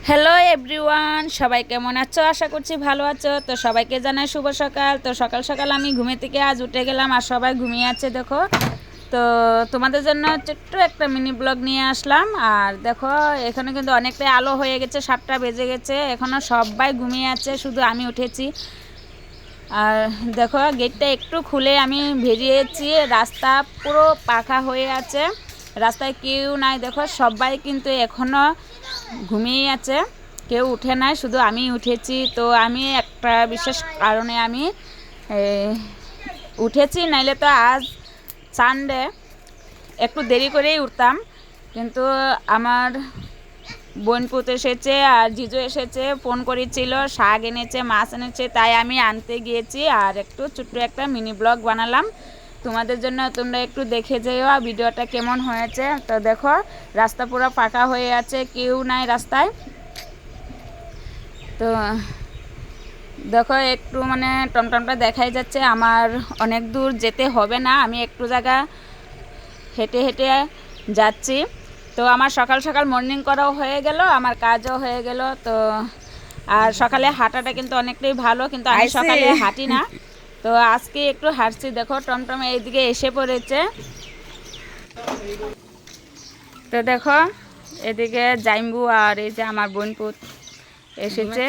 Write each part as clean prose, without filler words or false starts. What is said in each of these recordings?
Hello everyone, সবাই কেমন আছো? আশা করছি ভালো আছো। তো সবাইকে জানাই শুভ সকাল। তো সকাল সকাল আমি ঘুমে থেকে আজ উঠে গেলাম আর সবাই ঘুমিয়ে আছে দেখো। তো তোমাদের জন্য ছোট্ট একটা মিনি ব্লগ নিয়ে আসলাম। আর দেখো এখানে কিন্তু অনেকটাই আলো হয়ে গেছে, 7টা বেজে গেছে, এখনও সবাই ঘুমিয়ে আছে, শুধু আমি উঠেছি। আর দেখো গেটটা একটু খুলে আমি বেরিয়েছি, রাস্তা পুরো পাকা হয়ে আছে, রাস্তায় কেউ নাই। দেখো সবাই কিন্তু এখনও ঘুমিয়ে আছে, কেউ উঠে নাই, শুধু আমি উঠেছি। তো আমি একটা বিশেষ কারণে আমি উঠেছি, নাইলে তো আজ সানডে একটু দেরি করেই উঠতাম। কিন্তু আমার বোনপুত এসেছে আর জিজু এসেছে, ফোন করেছিল, শাক এনেছে, মাছ এনেছে, তাই আমি আনতে গিয়েছি আর একটু ছোট্ট একটা মিনি ব্লগ বানালাম তোমাদের জন্য। তোমরা একটু দেখে যেও ভিডিওটা কেমন হয়েছে। তো দেখো রাস্তা পুরো ফাঁকা হয়ে আছে, কেউ নাই রাস্তায়। তো দেখো একটু মানে টমটমটা দেখাই যাচ্ছে, আমার অনেক দূর যেতে হবে না, আমি একটু জায়গা হেঁটে হেঁটে যাচ্ছি। তো আমার সকাল সকাল মর্নিং করাও হয়ে গেল, আমার কাজও হয়ে গেল। তো আর সকালে হাঁটাটা কিন্তু অনেকটাই ভালো, কিন্তু আমি সকালে হাঁটি না, তো আজকে একটু হাঁটছি। দেখো টমটম এইদিকে এসে পড়েছে। তো দেখো এদিকে জাইম্বু আর এই যে আমার বোনপুত এসেছে,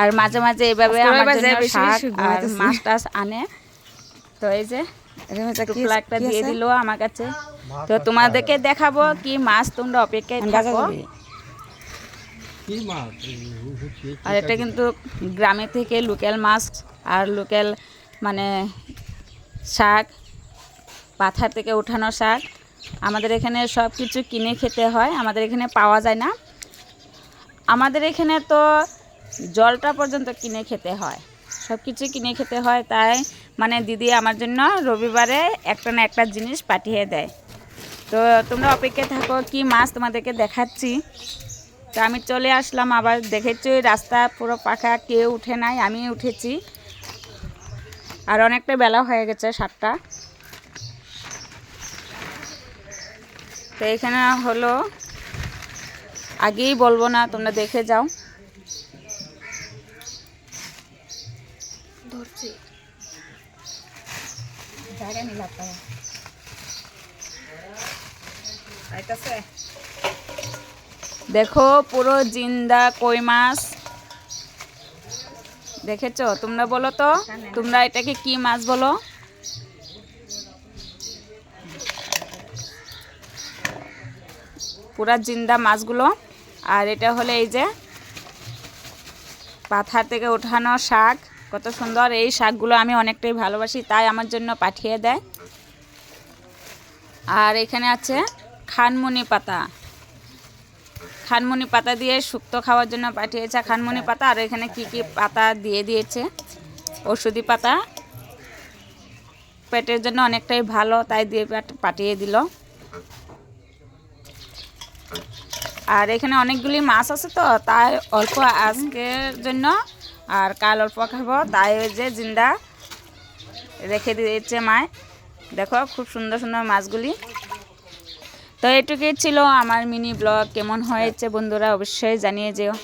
আর মাঝে মাঝে এইভাবে আমার জন্য শাক আর মাছ টাছ আনে। তো এই যে টুকলা একটা দিয়ে দিল আমার কাছে। তো তোমাদেরকে দেখাবো কি মাছ, তোমরা অপেক্ষায় থাকো। আর এটা কিন্তু গ্রামে থেকে লোকাল মাছ আর লোকাল মানে শাক, পাথার থেকে উঠানো শাক। আমাদের এখানে সব কিছু কিনে খেতে হয়, আমাদের এখানে পাওয়া যায় না। আমাদের এখানে তো জলটা পর্যন্ত কিনে খেতে হয়, সব কিছু কিনে খেতে হয়। তাই মানে দিদি আমার জন্য রবিবারে একটা না একটা জিনিস পাঠিয়ে দেয়। তো তোমরা অপেক্ষায় থাকো, কি মাছ তোমাদেরকে দেখাচ্ছি। তো আমি চলে আসলাম, আবার দেখেছি রাস্তা পুরো পাকা, কেউ উঠে নাই, আমি উঠেছি। আর অনেকটা বেলা হয়ে গেছে, 7টা। তো এখানে হলো, আগেই বলবো না, তোমরা দেখে যাও। দেখো পুরো জিন্দা কই মাছ, দেখেছো? তোমরা বলো তো, তোমরা এটাকে কি মাছ বলো? পুরা জিন্দা মাছগুলো। আর এটা হলো এই যে পাথার থেকে ওঠানো শাক, কত সুন্দর। এই শাকগুলো আমি অনেকটাই ভালোবাসি, তাই আমার জন্য পাঠিয়ে দেয়। আর এখানে আছে খানমুনি পাতা, খানমুনি পাতা দিয়ে শুক্তো খাওয়ার জন্য পাঠিয়েছে খানমুনি পাতা। আর এখানে কি কি পাতা দিয়ে দিয়েছে, ঔষধি পাতা, পেটের জন্য অনেকটাই ভালো, তাই দিয়ে পাঠিয়ে দিল। আর এখানে অনেকগুলি মাছ আছে, তো তাই অল্প আজকের জন্য, আর কাল অল্প খাবো, তাই ওই যে জিন্দা রেখে দিয়েছে মায়। দেখো খুব সুন্দর সুন্দর মাছগুলি। তো এটুকুই ছিল আমার মিনি ব্লগ। কেমন হয়েছে বন্ধুরা অবশ্যই জানিয়ে যেও।